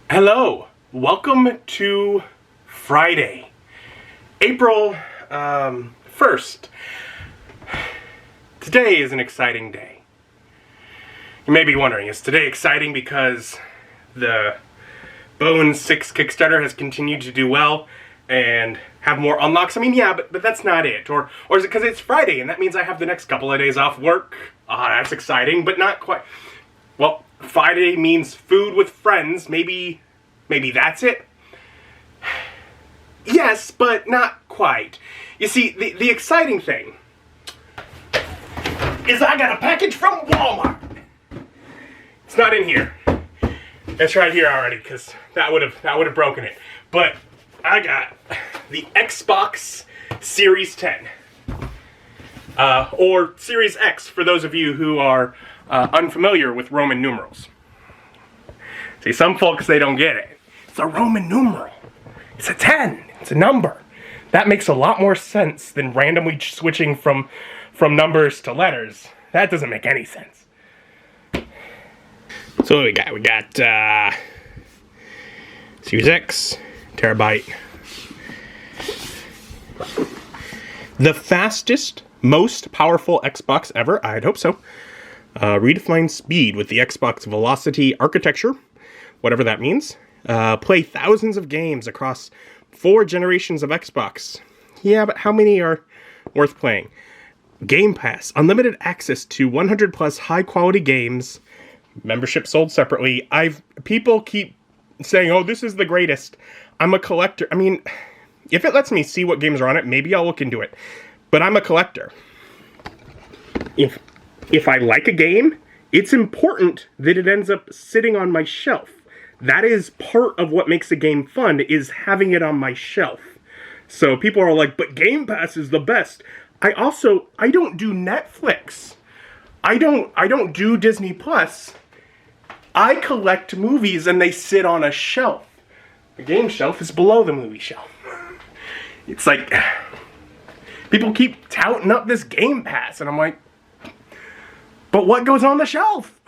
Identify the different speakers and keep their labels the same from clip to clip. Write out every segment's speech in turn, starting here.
Speaker 1: Hello, welcome to Friday, April 1st. Today is an exciting day. You may be wondering, is today exciting because the Bones 6 Kickstarter has continued to do well and have more unlocks? I mean, yeah, but that's not it. Or is it because it's Friday and that means I have the next couple of days off work? That's exciting, but not quite. Well, Friday means food with friends. Maybe that's it? Yes, but not quite. You see, the exciting thing is I got a package from Walmart. It's not in here. It's right here already, because that would have broken it. But I got the Xbox Series 10. Or Series X, for those of you who are unfamiliar with Roman numerals. See, some folks, they don't get it. It's a Roman numeral. It's a 10. It's a number. That makes a lot more sense than randomly switching from numbers to letters. That doesn't make any sense. So what we got? We got Series X, terabyte. The fastest, most powerful Xbox ever. I'd hope so. Redefine speed with the Xbox Velocity architecture, whatever that means. Play thousands of games across 4 generations of Xbox. Yeah, but how many are worth playing? Game Pass, unlimited access to 100 plus high quality games. Membership sold separately. People keep saying, "Oh, this is the greatest." I'm a collector. I mean, if it lets me see what games are on it, maybe I'll look into it. But I'm a collector. If I like a game, it's important that it ends up sitting on my shelf. That is part of what makes a game fun, is having it on my shelf. So people are like, but Game Pass is the best. I don't do Netflix. I don't do Disney Plus. I collect movies and they sit on a shelf. The game shelf is below the movie shelf. It's like, people keep touting up this Game Pass, and I'm like, but what goes on the shelf?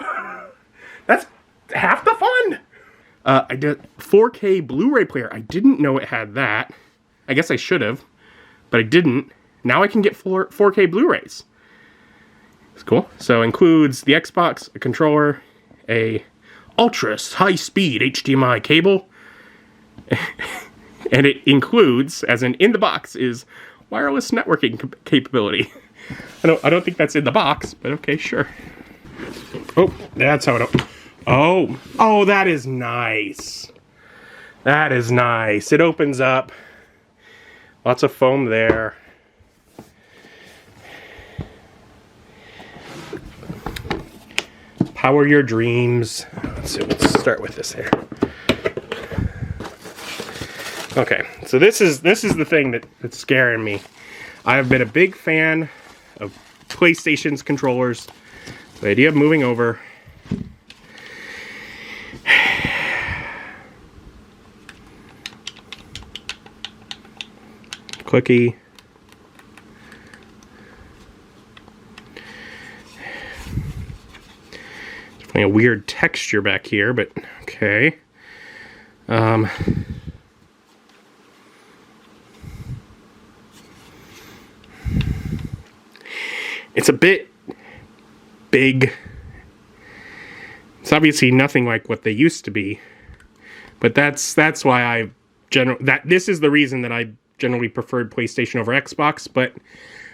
Speaker 1: That's half the fun. I did 4K Blu-ray player. I didn't know it had that. I guess I should have, but I didn't. Now I can get 4K Blu-rays. It's cool. So it includes the Xbox, a controller, a ultra high-speed HDMI cable, and it includes, as in the box, is wireless networking capability. I don't think that's in the box, but okay, sure. Oh, that's how it opens. Oh, that is nice. That is nice. It opens up. Lots of foam there. Power your dreams. Let's start with this here. Okay, so this is the thing that's scaring me. I have been a big fan of PlayStation's controllers. The idea of moving over. Clicky. Definitely a weird texture back here, but okay. It's a bit big. It's obviously nothing like what they used to be, but that's why this is the reason that I generally preferred PlayStation over Xbox. But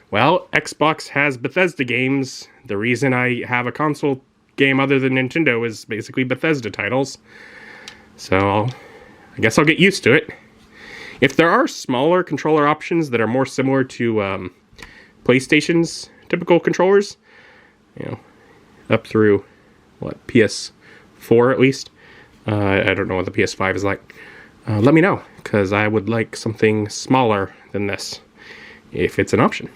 Speaker 1: well, Xbox has Bethesda games. The reason I have a console game other than Nintendo is basically Bethesda titles. So I guess I'll get used to it. If there are smaller controller options that are more similar to PlayStation's typical controllers, you know, up through PS4 at least. I don't know what the PS5 is like. Let me know, because I would like something smaller than this, if it's an option.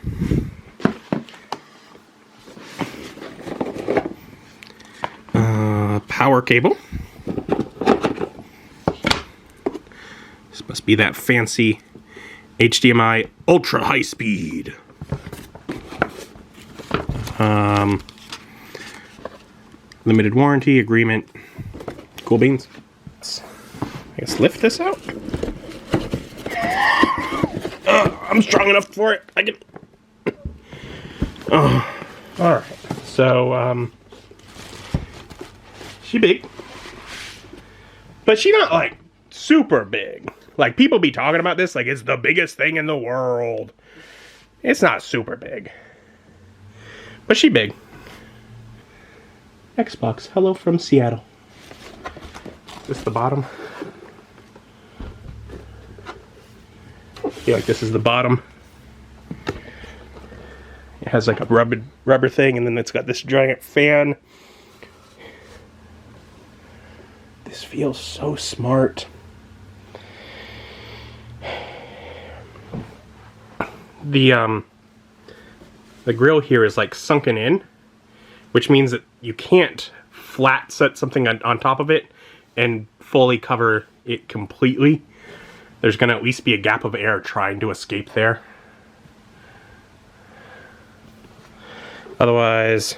Speaker 1: Power cable. This must be that fancy HDMI ultra high speed. Limited warranty agreement. Cool beans. guess lift this out. I'm strong enough for it. I can. Oh, all right. So she big, but she not like super big. Like people be talking about this like it's the biggest thing in the world. It's not super big, but she big. Xbox, hello from Seattle. Is this the bottom? I feel like this is the bottom. It has like a rubber thing, and then it's got this giant fan. This feels so smart. The grill here is like sunken in, which means that you can't flat set something on top of it and fully cover it completely. There's gonna at least be a gap of air trying to escape there. Otherwise,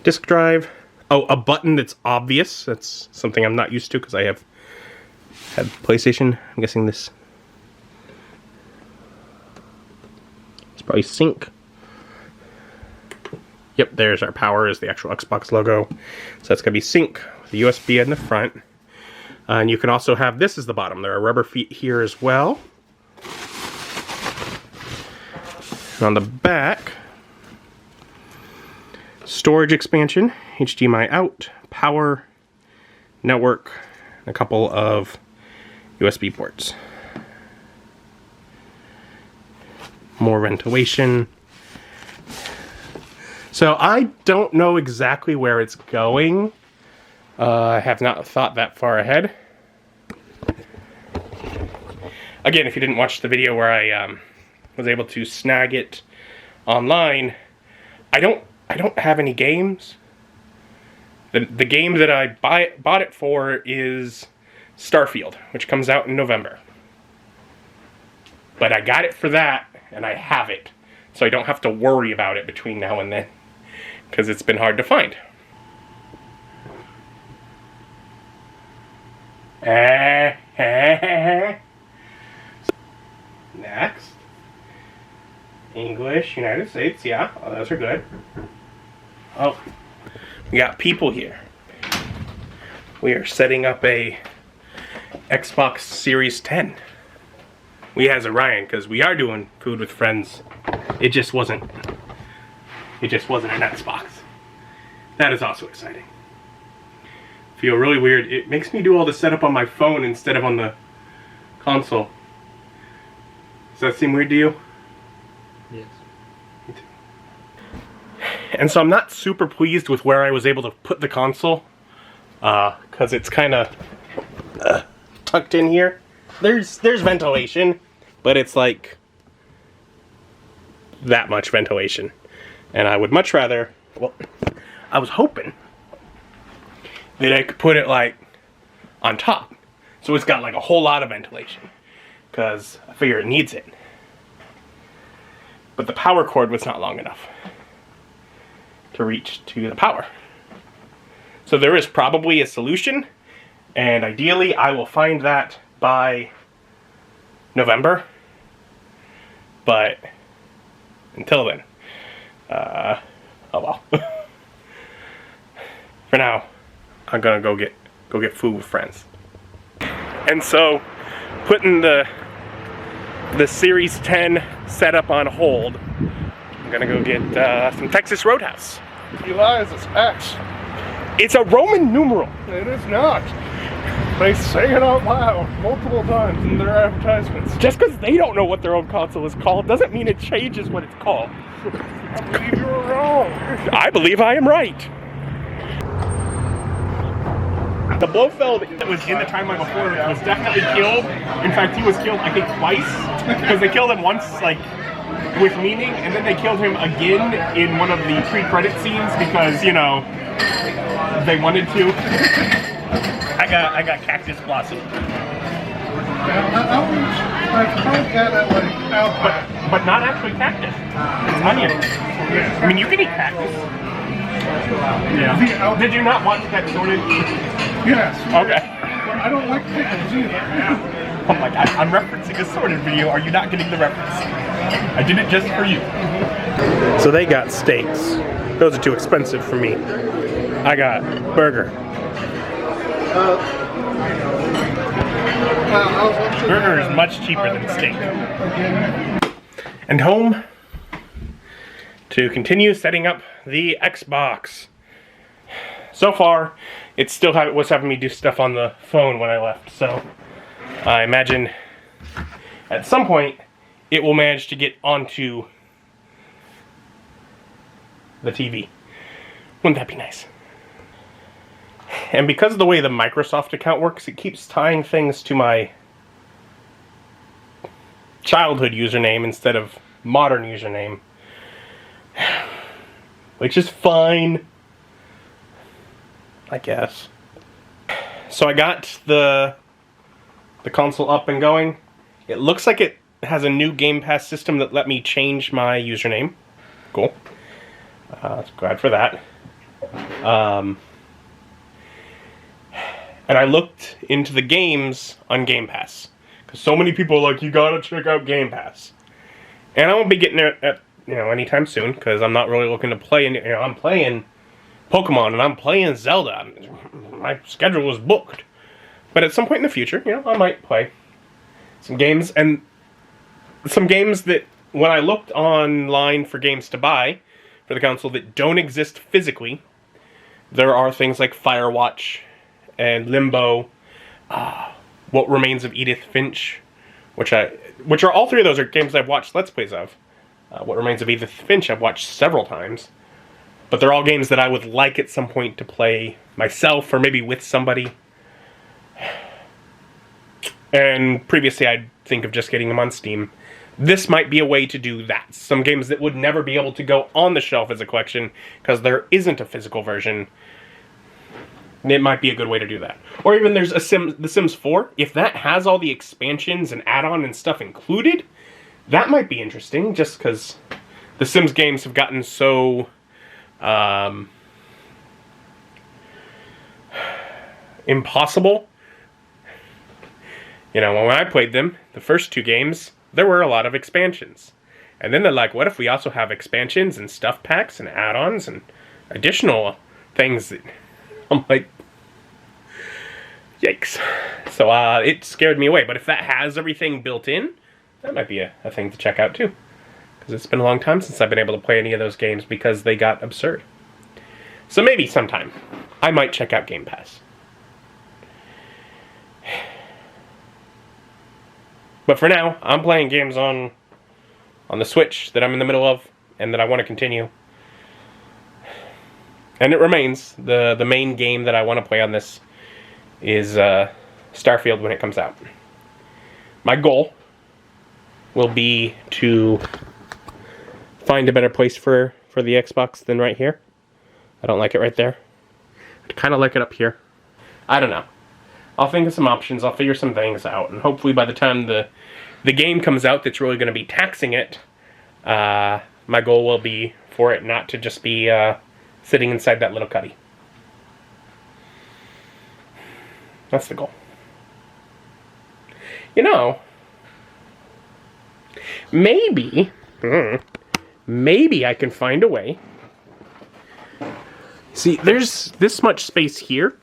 Speaker 1: disk drive. Oh, a button that's obvious. That's something I'm not used to because I have had PlayStation. I'm guessing this. It's probably sync. Yep, there's our power, is the actual Xbox logo. So that's gonna be sync with the USB in the front. And you can also have this as the bottom. There are rubber feet here as well. And on the back, storage expansion, HDMI out, power, network, and a couple of USB ports. More ventilation. So I don't know exactly where it's going. I have not thought that far ahead. Again, if you didn't watch the video where I was able to snag it online, I don't have any games. The game that I bought it for is Starfield, which comes out in November. But I got it for that, and I have it, so I don't have to worry about it between now and then, because it's been hard to find. Next. English, United States, yeah, oh, those are good. Oh, we got people here. We are setting up a Xbox Series 10. We as Orion, because we are doing Food with Friends. It just wasn't an Xbox. That is also exciting. Feel really weird. It makes me do all the setup on my phone instead of on the console. Does that seem weird to you?
Speaker 2: Yes.
Speaker 1: Me too. And so I'm not super pleased with where I was able to put the console, because it's kind of tucked in here. There's ventilation, but it's like that much ventilation. And I would much rather, well, I was hoping that I could put it like on top. So it's got like a whole lot of ventilation, because I figure it needs it. But the power cord was not long enough to reach to the power. So there is probably a solution, and ideally I will find that by November. But until then, oh well. For now, I'm gonna go get Food with Friends. And so, putting the Series 10 setup on hold, I'm gonna go get some Texas Roadhouse.
Speaker 2: Eli's is X.
Speaker 1: It's a Roman numeral.
Speaker 2: It is not. They say it out loud multiple times in their advertisements.
Speaker 1: Just because they don't know what their own console is called doesn't mean it changes what it's called.
Speaker 2: I believe you're wrong.
Speaker 1: I believe I am right. The Blofeld that was in the timeline before was definitely killed. In fact, he was killed, I think, twice. Because they killed him once, like, with meaning, and then they killed him again in one of the pre-credit scenes because, you know, they wanted to. I got Cactus Blossom.
Speaker 2: I've tried that at like Alpine.
Speaker 1: But not actually cactus. It's onion. I mean, you can eat cactus. Yeah. Did you not watch that sorted?
Speaker 2: Yes.
Speaker 1: Okay.
Speaker 2: But I don't like pickles either.
Speaker 1: Oh my god, I'm referencing a sorted video. Are you not getting the reference? I did it just for you. So they got steaks. Those are too expensive for me. I got burger. Burger is much cheaper than steak. And home to continue setting up the Xbox. So far, it still was having me do stuff on the phone when I left, so I imagine at some point it will manage to get onto the TV. Wouldn't that be nice? And because of the way the Microsoft account works, it keeps tying things to my childhood username instead of modern username, which is fine, I guess. So I got the console up and going. It looks like it has a new Game Pass system that let me change my username. Cool. Glad for that. And I looked into the games on Game Pass, because so many people are like, you gotta check out Game Pass. And I won't be getting it at anytime soon, because I'm not really looking to play. I'm playing Pokemon and I'm playing Zelda. My schedule is booked. But at some point in the future, I might play some games, and some games that when I looked online for games to buy for the console that don't exist physically, there are things like Firewatch and Limbo, What Remains of Edith Finch, which are all three of those are games I've watched Let's Plays of. What Remains of Edith Finch I've watched several times, but they're all games that I would like at some point to play myself or maybe with somebody. And previously I'd think of just getting them on Steam. This might be a way to do that. Some games that would never be able to go on the shelf as a collection because there isn't a physical version. It might be a good way to do that. Or even there's The Sims 4. If that has all the expansions and add-on and stuff included, that might be interesting, just because the Sims games have gotten so impossible. When I played them, the first two games, there were a lot of expansions. And then they're like, what if we also have expansions and stuff packs and add-ons and additional things that... I'm like, yikes. So it scared me away. But if that has everything built in, that might be a thing to check out too. Because it's been a long time since I've been able to play any of those games because they got absurd. So maybe sometime I might check out Game Pass. But for now, I'm playing games on the Switch that I'm in the middle of and that I want to continue. And it remains, the main game that I want to play on this is Starfield when it comes out. My goal will be to find a better place for the Xbox than right here. I don't like it right there. I kind of like it up here. I don't know. I'll think of some options, I'll figure some things out, and hopefully by the time the game comes out that's really going to be taxing it, my goal will be for it not to just be sitting inside that little cuddy. That's the goal. Maybe I can find a way. See, there's this much space here,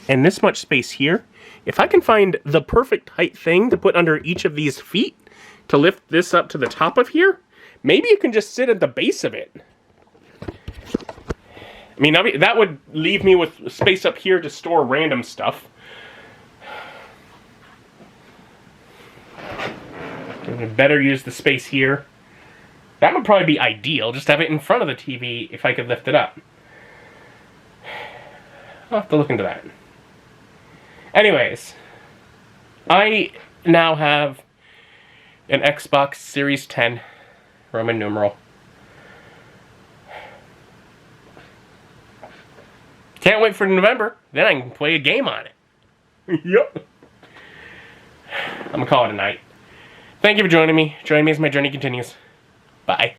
Speaker 1: and this much space here. If I can find the perfect height thing to put under each of these feet to lift this up to the top of here, maybe you can just sit at the base of it. I mean, that would leave me with space up here to store random stuff. Better use the space here. That would probably be ideal, just have it in front of the TV if I could lift it up. I'll have to look into that. Anyways, I now have an Xbox Series 10, Roman numeral. Can't wait for November, then I can play a game on it. Yep. I'm gonna call it a night. Thank you for joining me. Join me as my journey continues. Bye.